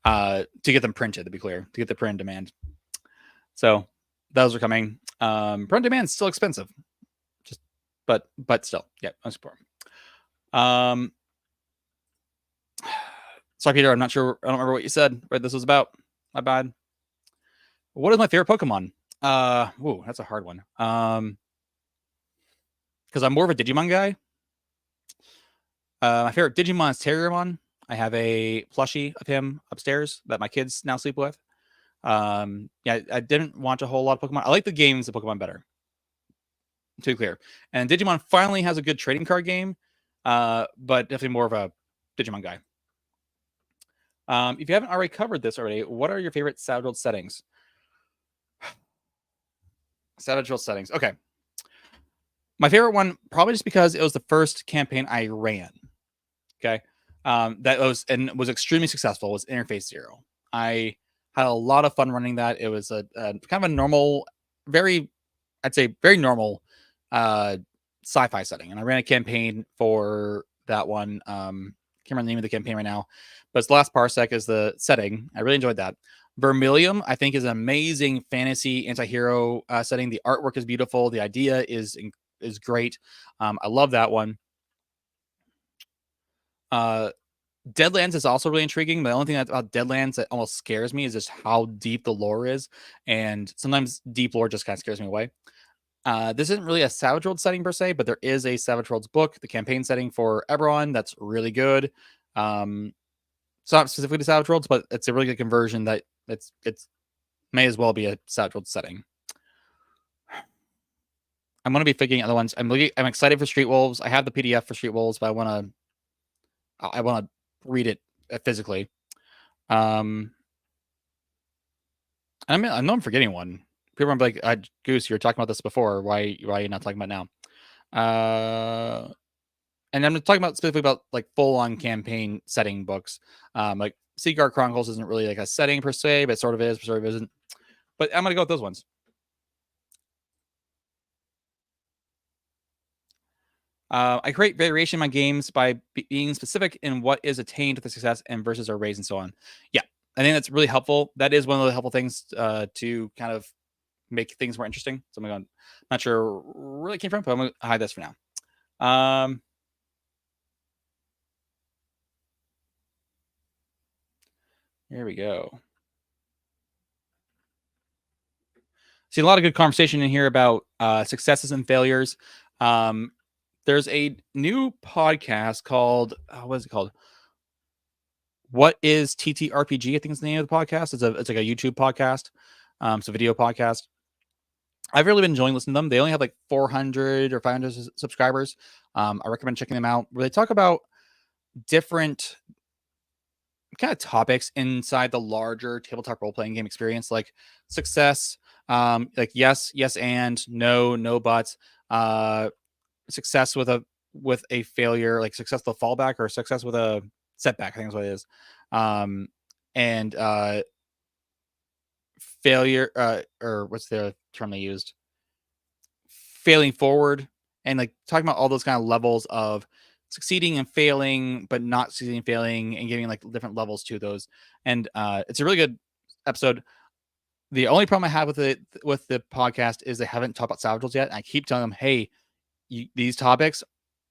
A: to get them printed, to be clear, to get the print demand. So those are coming. Print demand is still expensive, but still, yeah, I'm support. Sorry, Peter, I'm not sure. I don't remember what you said. What this was about. My bad. What is my favorite Pokemon? That's a hard one. Because I'm more of a Digimon guy. My favorite Digimon is Terriermon. I have a plushie of him upstairs that my kids now sleep with. I didn't watch a whole lot of Pokemon. I like the games of Pokemon better, to be clear. And Digimon finally has a good trading card game, but definitely more of a Digimon guy. If you haven't already covered this already, what are your favorite Savage Worlds settings? Savage Worlds settings. Okay. My favorite one, probably just because it was the first campaign I ran. Okay. That was extremely successful, was Interface Zero. I had a lot of fun running that. It was a kind of a normal, very, I'd say, very normal uh, sci-fi setting, and I ran a campaign for that one. Can't remember the name of the campaign right now, but it's Last Parsec is the setting. I really enjoyed that. Vermilion, I think, is an amazing fantasy anti-hero setting. The artwork is beautiful. The idea is great. I love that one. Uh, Deadlands is also really intriguing. But the only thing about Deadlands that almost scares me is just how deep the lore is, and sometimes deep lore just kind of scares me away. This isn't really a Savage Worlds setting per se, but there is a Savage Worlds book, the campaign setting for Eberron, that's really good. It's not specifically to Savage Worlds, but it's a really good conversion that it's may as well be a Savage Worlds setting. I'm gonna be figuring other ones. I'm excited for Street Wolves. I have the PDF for Street Wolves, but I wanna read it physically. I know I'm forgetting one. People are like, Goose, you were talking about this before. Why are you not talking about it now? And I'm talking about specifically about like full on campaign setting books. Like Seaguard Chronicles isn't really like a setting per se, but it sort of is, but sort of isn't. But I'm gonna go with those ones. I create variation in my games by being specific in what is attained with the success and versus our raise and so on. Yeah, I think that's really helpful. That is one of the helpful things to kind of make things more interesting. So I'm going, not sure where it came from, but I'm going to hide this for now. Here we go. See a lot of good conversation in here about successes and failures. There's a new podcast called what is it called? What is TTRPG? I think is the name of the podcast. It's like a YouTube podcast. It's a video podcast. I've really been enjoying listening to them. They only have like 400 or 500 subscribers. I recommend checking them out. Where they talk about different kind of topics inside the larger tabletop role playing game experience, like success, like yes, and no buts, success with a failure, like success with a fallback or success with a setback. I think is what it is, and failure, or what's the term they used? Failing forward, and like talking about all those kind of levels of succeeding and failing, but not succeeding and failing, and giving like different levels to those. And it's a really good episode. The only problem I have with the podcast is they haven't talked about Savage Worlds yet. And I keep telling them, hey, these topics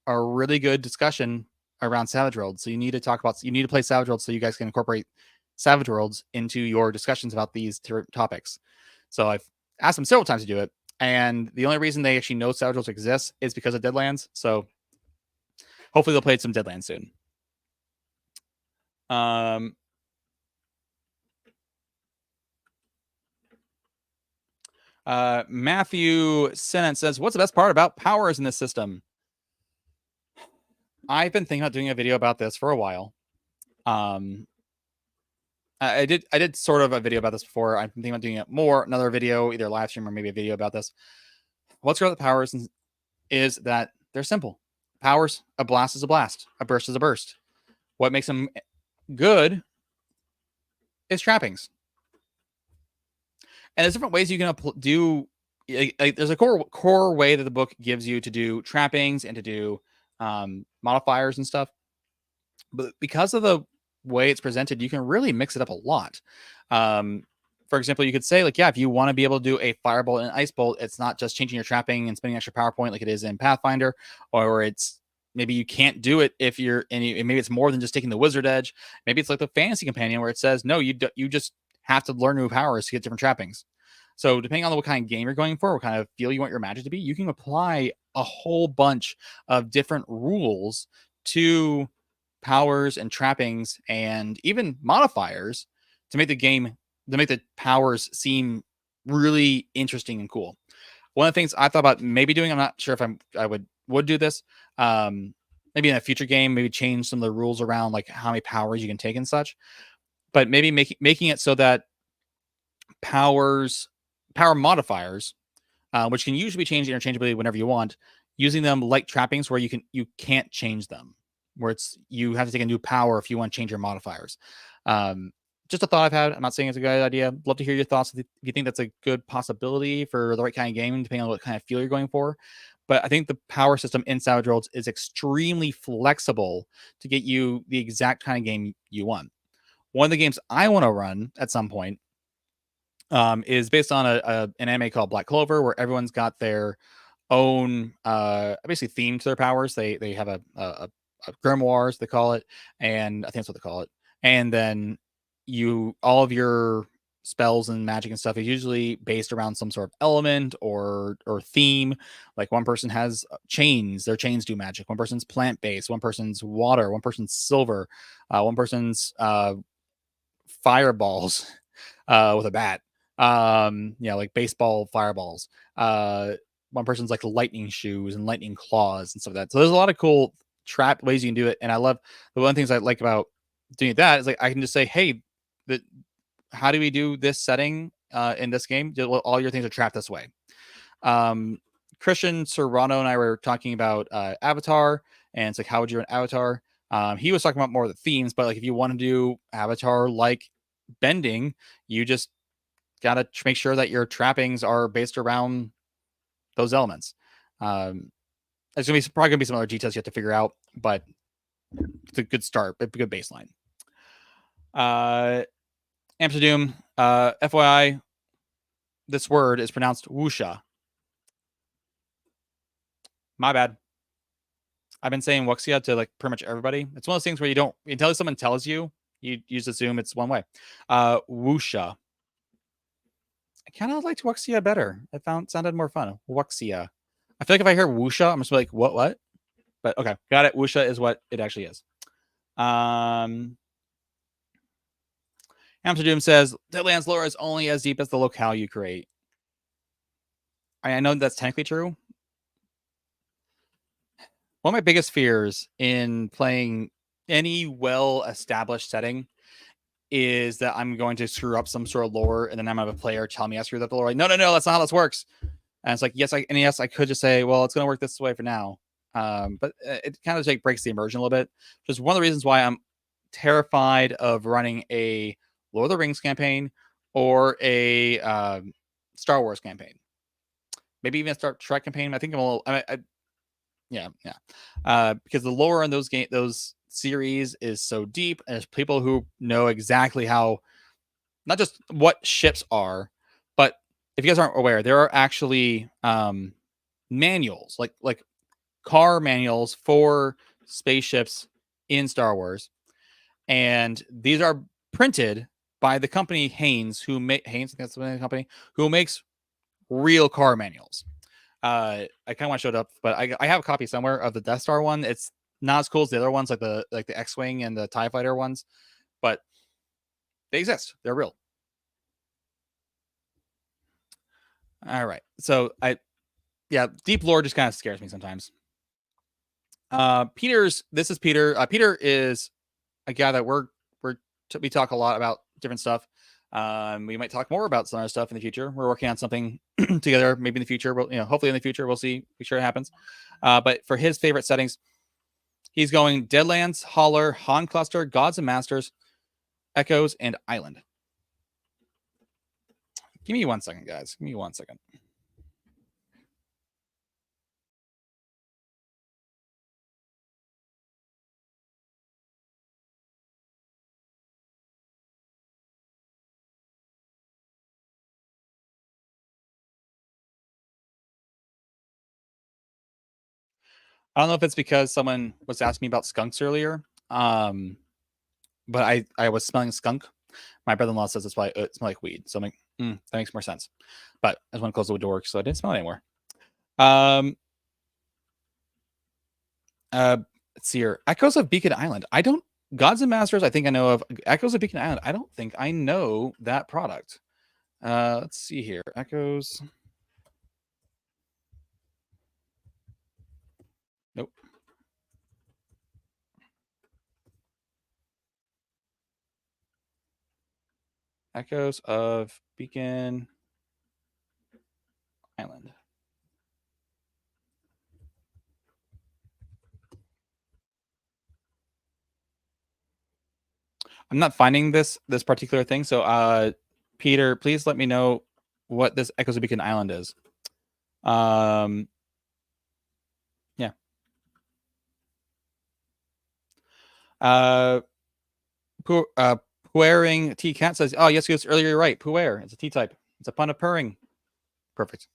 A: are really good discussion around Savage Worlds. So you need to play Savage Worlds so you guys can incorporate Savage Worlds into your discussions about these topics. So I've asked them several times to do it. And the only reason they actually know Savage Worlds exists is because of Deadlands. So hopefully they'll play some Deadlands soon. Matthew Sennett says, what's the best part about powers in this system? I've been thinking about doing a video about this for a while. I did sort of a video about this before. I'm thinking about doing it more, another video, either live stream or maybe a video about this. What's great about the powers is that they're simple. Powers, a blast is a blast, a burst is a burst. What makes them good is trappings. And there's different ways you can do. There's a core way that the book gives you to do trappings and to do modifiers and stuff. But because of the way it's presented, you can really mix it up a lot. For example, you could say, like, yeah, if you want to be able to do a firebolt and an ice bolt, it's not just changing your trapping and spending extra power point like it is in Pathfinder, or it's maybe you can't do it if you're maybe it's more than just taking the wizard edge. Maybe it's like the fantasy companion where it says, no, you just have to learn new powers to get different trappings. So depending on what kind of game you're going for, what kind of feel you want your magic to be, you can apply a whole bunch of different rules to powers and trappings and even modifiers to make the powers seem really interesting and cool. One of the things I thought about maybe doing, I'm not sure if I would do this, maybe in a future game, maybe change some of the rules around like how many powers you can take and such, but maybe making it so that power modifiers, which can usually be changed interchangeably whenever you want, using them like trappings where you can't change them, where you have to take a new power if you want to change your modifiers. just a thought I've had. I'm not saying it's a good idea. Love to hear your thoughts if you think that's a good possibility for the right kind of game, depending on what kind of feel you're going for. But I think the power system in Savage Worlds is extremely flexible to get you the exact kind of game you want. One of the games I want to run at some point is based on an anime called Black Clover, where everyone's got their own basically theme to their powers. They have a grimoires, they call it, and I think that's what they call it. And then all of your spells and magic and stuff is usually based around some sort of element or theme. Like one person has chains, their chains do magic. One person's plant based, one person's water, one person's silver, one person's fireballs with a bat. Like baseball fireballs. One person's like lightning shoes and lightning claws and stuff like that. So there's a lot of cool trap ways you can do it. And I love the one of the things I like about doing that is like I can just say, hey, how do we do this setting in this game? All your things are trapped this way. Christian Serrano and I were talking about Avatar, and it's like, how would you run Avatar? He was talking about more of the themes, but like if you want to do Avatar like bending, you just gotta make sure that your trappings are based around those elements. There's probably gonna be some other details you have to figure out, but it's a good start, a good baseline. Amsterdam, FYI, this word is pronounced wuxia. My bad. I've been saying wuxia to like pretty much everybody. It's one of those things where you don't, until someone tells you, you just assume it's one way. Wuxia. I kind of liked wuxia better. Sounded more fun. Wuxia. I feel like if I hear wuxia, I'm just like, what? But okay, got it. Wuxia is what it actually is. Amsterdam says Deadlands lore is only as deep as the locale you create. I know that's technically true. One of my biggest fears in playing any well-established setting is that I'm going to screw up some sort of lore, and then I'm gonna have a player tell me I screwed up the lore. Like, no, that's not how this works. And it's like, yes, I could just say, well, it's gonna work this way for now. But it kind of like breaks the immersion a little bit. Just one of the reasons why I'm terrified of running a Lord of the Rings campaign or a Star Wars campaign. Maybe even a Star Trek campaign. I think I'm a little. Yeah. Because the lore in those series is so deep, and there's people who know exactly how, not just what ships are, but if you guys aren't aware, there are actually manuals, like car manuals for spaceships in Star Wars, and these are printed by the company Haynes, Haynes, that's the name of the company, who makes real car manuals. I kind of want to show it up, but I have a copy somewhere of the Death Star one. It's not as cool as the other ones, like the X-wing and the TIE fighter ones, but they exist. They're real. All right. So deep lore just kind of scares me sometimes. This is Peter. Peter is a guy that we talk a lot about different stuff. We might talk more about some other stuff in the future. We're working on something together, maybe in the future. Hopefully in the future, we'll see. Be sure it happens. But for his favorite settings, he's going Deadlands, Holler, Han Cluster, Gods and Masters, Echoes, and Island. Give me 1 second, guys. Give me 1 second. I don't know if it's because someone was asking me about skunks earlier, but I was smelling skunk. My brother-in-law says it's probably it smells like weed, so I'm like, that makes more sense. But I just want to close the door so I didn't smell it anymore. Let's see here. Echoes of Beacon Island. Gods and Masters, I think I know of. Echoes of Beacon Island, I don't think I know that product. Let's see here. Echoes. Nope. Echoes of Beacon Island. I'm not finding this particular thing. So, Peter, please let me know what this Echoes of Beacon Island is. Yeah. Puering T Cat says, "Oh yes, yes. Earlier, you're right. Puer. It's a T type. It's a pun of purring. Perfect.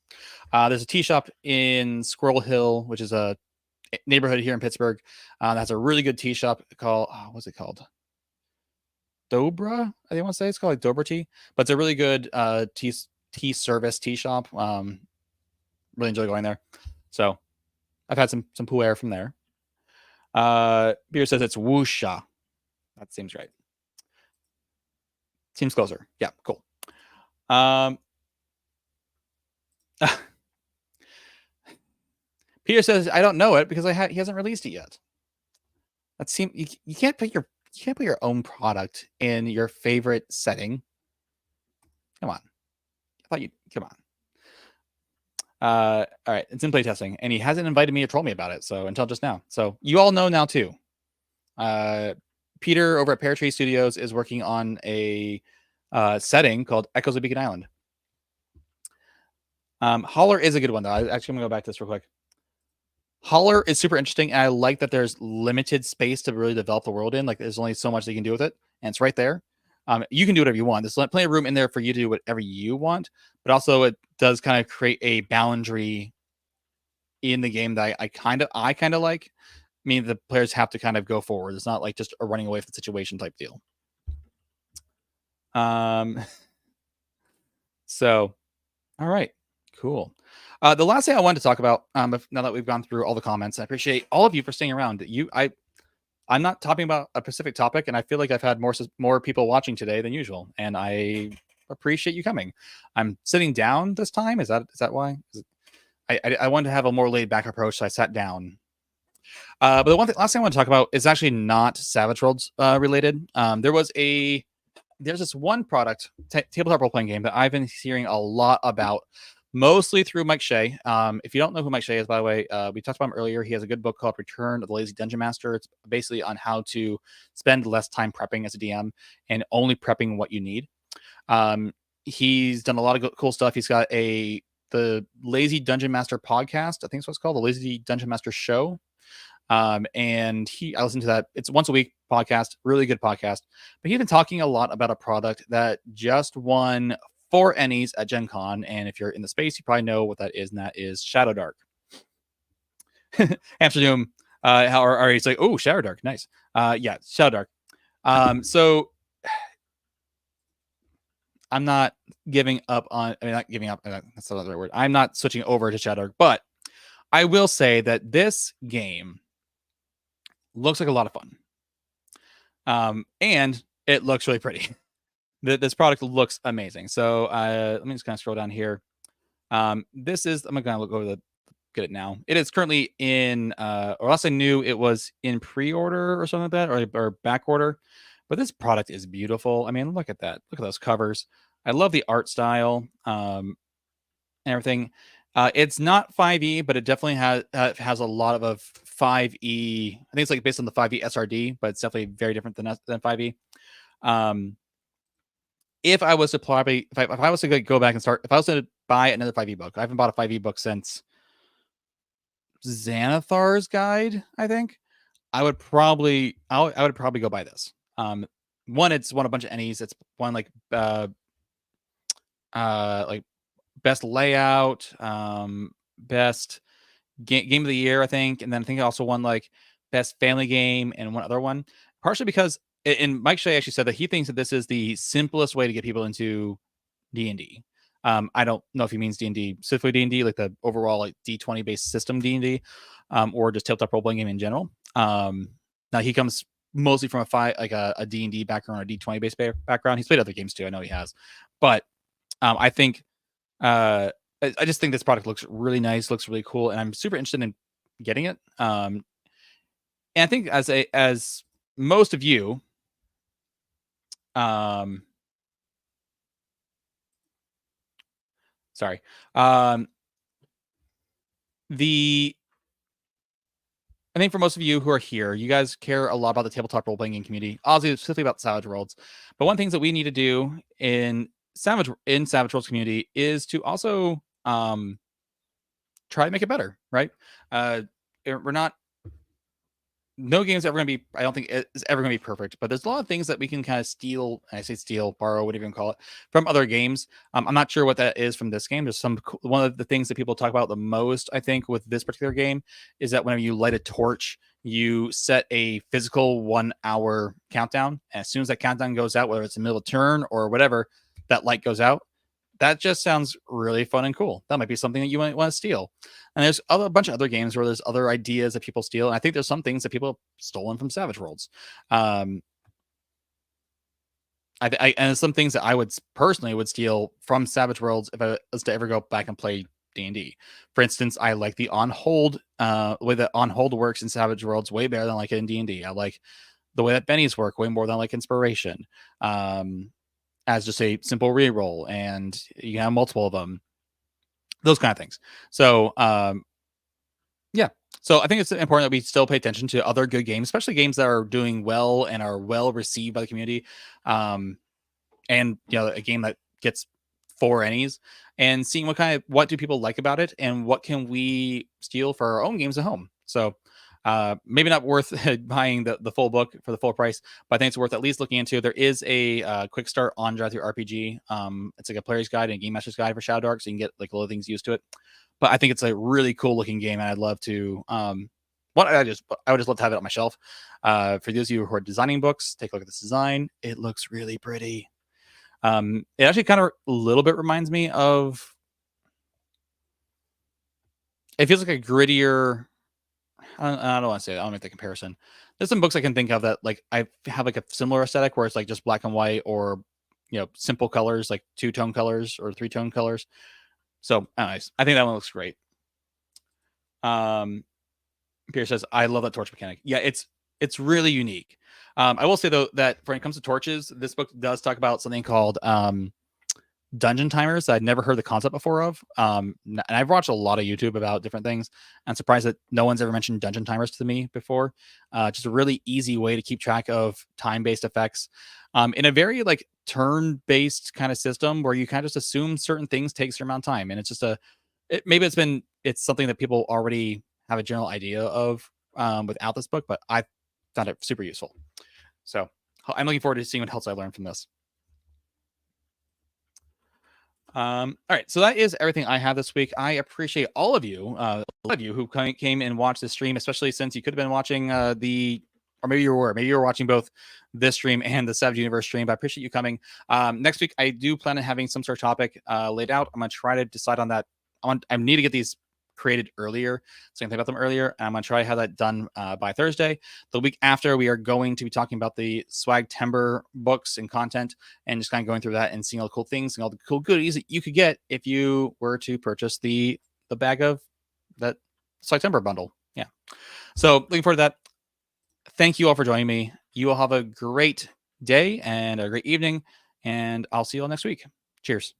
A: There's a tea shop in Squirrel Hill, which is a neighborhood here in Pittsburgh. That has a really good tea shop called what's it called? Dobra. I want to say it's called like Dobra Tea, but it's a really good tea service tea shop. Really enjoy going there. So I've had some puer from there. Beer says it's Woosha. That seems right. Seems closer. Yeah, cool. Peter says I don't know it because he hasn't released it yet. That seems you can't put your own product in your favorite setting. Come on. I thought you come on. All right, it's in playtesting, and he hasn't invited me to troll me about it. So until just now, so you all know now too. Peter over at Pear Tree Studios is working on a setting called Echoes of Beacon Island. Holler is a good one though. I'm gonna go back to this real quick. Holler is super interesting, and I like that there's limited space to really develop the world in. Like there's only so much that you can do with it, and it's right there. You can do whatever you want. There's plenty of room in there for you to do whatever you want, but also it does kind of create a boundary in the game that I kind of like. Meaning the players have to kind of go forward. It's not like just a running away from the situation type deal. So, all right, cool. The last thing I wanted to talk about, now that we've gone through all the comments, I appreciate all of you for staying around. I'm not talking about a specific topic, and I feel like I've had more people watching today than usual, and I appreciate you coming. I'm sitting down this time. Is that why? I wanted to have a more laid back approach, so I sat down. But the last thing I want to talk about is actually not Savage Worlds related. There's this one product, tabletop role playing game that I've been hearing a lot about, mostly through Mike Shea. If you don't know who Mike Shea is, by the way, we talked about him earlier. He has a good book called Return of the Lazy Dungeon Master. It's basically on how to spend less time prepping as a DM and only prepping what you need. He's done a lot of cool stuff. He's got the Lazy Dungeon Master podcast. I think it's what it's called, the Lazy Dungeon Master Show. And I listen to that. It's once a week podcast, really good podcast. But he's been talking a lot about a product that just won 4 Ennies at Gen Con. And if you're in the space, you probably know what that is, and that is Shadow Dark. Amsterdam, he's like, oh, Shadow Dark, nice. Yeah, Shadow Dark. So I'm not giving up on. I mean, not giving up. That's not the right word. I'm not switching over to Shadow Dark, but I will say that this game looks like a lot of fun. And it looks really pretty. This product looks amazing. So let me just kind of scroll down here. This is, I'm going to go get it now. It is currently in, or last I knew it was in pre-order or something like that, or back order. But this product is beautiful. I mean, look at that. Look at those covers. I love the art style and everything. It's not 5e, but it definitely has a lot of 5e. I think it's like based on the 5e SRD, but it's definitely very different than 5e. If I was to if I was to go back and start, if I was to buy another 5e book, I haven't bought a 5e book since Xanathar's Guide. I think I would probably go buy this. One, it's won a bunch of Ennies. It's one like best layout, best game of the year, I think, and then I think it also won like best family game and one other one. Partially because, and Mike Shea actually said that he thinks that this is the simplest way to get people into D&D. I don't know if he means D&D specifically D&D, like the overall like D20 based system D&D, or just tabletop role playing game in general. Now he comes mostly from a D&D background or a D20 based background. He's played other games too. I know he has, but I think I just think this product looks really nice, looks really cool, and I'm super interested in getting it. And I think as most of you, sorry, the I think for most of you who are here, you guys care a lot about the tabletop role-playing game community, obviously specifically about Savage Worlds. But one thing that we need to do in Savage Worlds community is to also try to make it better, right? We're not no game's ever going to be, I don't think it's ever going to be perfect, but there's a lot of things that we can kind of steal. I say steal, borrow, whatever you can call it, from other games. I'm not sure what that is from this game. There's one of the things that people talk about the most, I think, with this particular game is that whenever you light a torch, you set a physical 1 hour countdown. And as soon as that countdown goes out, whether it's in the middle of turn or whatever, that light goes out. That just sounds really fun and cool. That might be something that you might want to steal. And there's a bunch of other games where there's other ideas that people steal. And I think there's some things that people have stolen from Savage Worlds. And there's some things that I would personally steal from Savage Worlds if I was to ever go back and play D&D. For instance, I like the on hold way that on hold works in Savage Worlds way better than I like it in D&D. I like the way that bennies work way more than I like inspiration. As just a simple reroll, and you can have multiple of them, those kind of things. So, yeah. So I think it's important that we still pay attention to other good games, especially games that are doing well and are well received by the community. And a game that gets 4 Ennies, and seeing what do people like about it, and what can we steal for our own games at home. So. Maybe not worth buying the full book for the full price, but I think it's worth at least looking into. There is a quick start on Drive Through RPG. It's like a player's guide and a game master's guide for Shadow Dark, so you can get like little things used to it. But I think it's a really cool looking game, and I'd love to. I would just love to have it on my shelf. For those of you who are designing books, take a look at this design. It looks really pretty. It actually kind of a little bit reminds me of. It feels like a grittier. I don't want to say that. I don't make the comparison. There's some books I can think of that like I have like a similar aesthetic where it's like just black and white or simple colors, like 2-tone colors or 3-tone colors. So anyways, I think that one looks great. Pierre says, I love that torch mechanic. Yeah, it's really unique. I will say though that when it comes to torches, this book does talk about something called dungeon timers that I'd never heard the concept before of. And I've watched a lot of YouTube about different things. I'm surprised that no one's ever mentioned dungeon timers to me before. Just a really easy way to keep track of time-based effects in a very like turn-based kind of system where you kind of just assume certain things take a certain amount of time. And it's just it's something that people already have a general idea of without this book, but I found it super useful. So I'm looking forward to seeing what else I learned from this. All right, so that is everything I have this week. I appreciate all of you who came and watched the stream, especially since you could have been watching or maybe you were watching both this stream and the Savage Universe stream. But I appreciate you coming. Next week, I do plan on having some sort of topic laid out. I'm gonna try to decide on that. I need to get these created earlier, so I can think about them earlier. And I'm gonna try to have that done by Thursday. The week after, we are going to be talking about the Swag Timber books and content, and just kind of going through that and seeing all the cool things and all the cool goodies that you could get if you were to purchase the bag of that Swag Timber bundle. Yeah. So looking forward to that. Thank you all for joining me. You all have a great day and a great evening, and I'll see you all next week. Cheers.